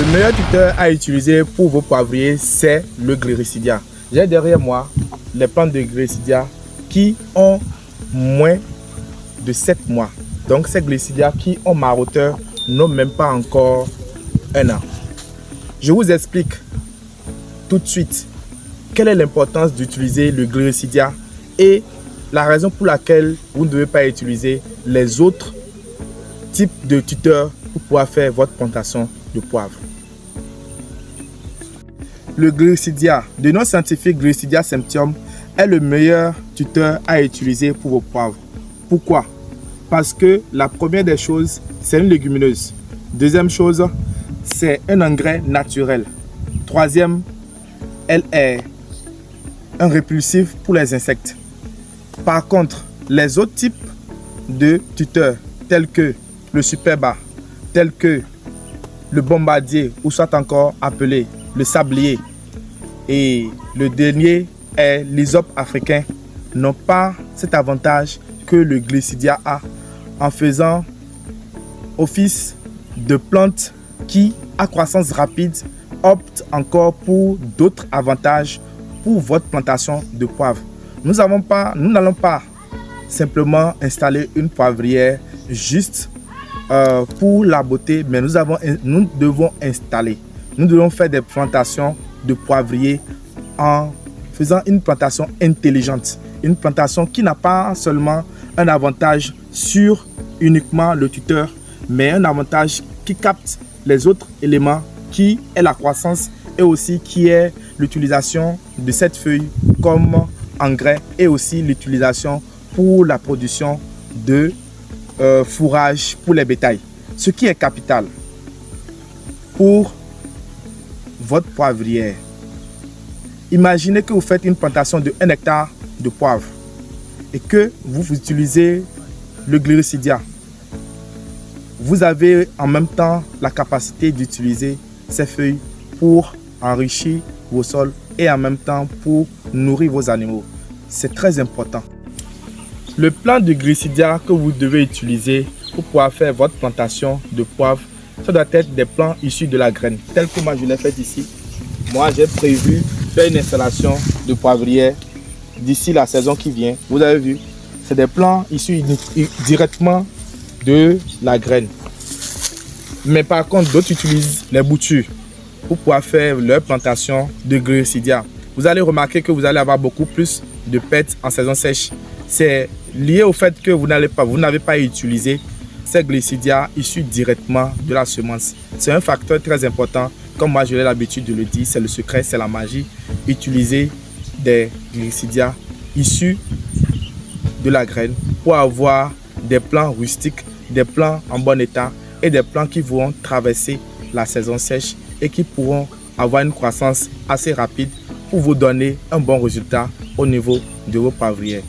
Le meilleur tuteur à utiliser pour vos poivriers, c'est le Gliricidia. J'ai derrière moi les plantes de Gliricidia qui ont moins de 7 mois. Donc ces Gliricidia qui ont ma hauteur n'ont même pas encore un an. Je vous explique tout de suite quelle est l'importance d'utiliser le Gliricidia et la raison pour laquelle vous ne devez pas utiliser les autres types de tuteurs pour pouvoir faire votre plantation de poivre. Le Gliricidia, de nom scientifique Gliricidia Symptium, est le meilleur tuteur à utiliser pour vos poivres. Pourquoi? Parce que la première des choses, c'est une légumineuse. Deuxième chose, c'est un engrais naturel. Troisième, elle est un répulsif pour les insectes. Par contre, les autres types de tuteurs, tels que le superba, tels que le bombardier, ou soit encore appelé le sablier, et le dernier est l'hysope africain, n'ont pas cet avantage que le Gliricidia a en faisant office de plantes qui, à croissance rapide, optent encore pour d'autres avantages pour votre plantation de poivre. Nous n'allons pas simplement installer une poivrière juste pour la beauté, mais nous devons faire des plantations de poivriers en faisant une plantation intelligente, une plantation qui n'a pas seulement un avantage sur uniquement le tuteur, mais un avantage qui capte les autres éléments qui est la croissance et aussi qui est l'utilisation de cette feuille comme engrais et aussi l'utilisation pour la production de fourrage pour les bétails. Ce qui est capital pour votre poivrière. Imaginez que vous faites une plantation de 1 hectare de poivre et que vous utilisez le Gliricidia. Vous avez en même temps la capacité d'utiliser ces feuilles pour enrichir vos sols et en même temps pour nourrir vos animaux. C'est très important. Le plant de Gliricidia que vous devez utiliser pour pouvoir faire votre plantation de poivre, ça doit être des plants issus de la graine, tel que moi je l'ai fait ici. Moi j'ai prévu faire une installation de poivrière d'ici la saison qui vient. Vous avez vu, c'est des plants issus directement de la graine. Mais par contre, d'autres utilisent les boutures pour pouvoir faire leur plantation de Gliricidia. Vous allez remarquer que vous allez avoir beaucoup plus de pertes en saison sèche. C'est lié au fait que vous n'avez pas utilisé ces Gliricidia issus directement de la semence. C'est un facteur très important. Comme moi, j'ai l'habitude de le dire, c'est le secret, c'est la magie. Utiliser des Gliricidia issus de la graine pour avoir des plants rustiques, des plants en bon état et des plants qui vont traverser la saison sèche et qui pourront avoir une croissance assez rapide pour vous donner un bon résultat au niveau de vos poivrières.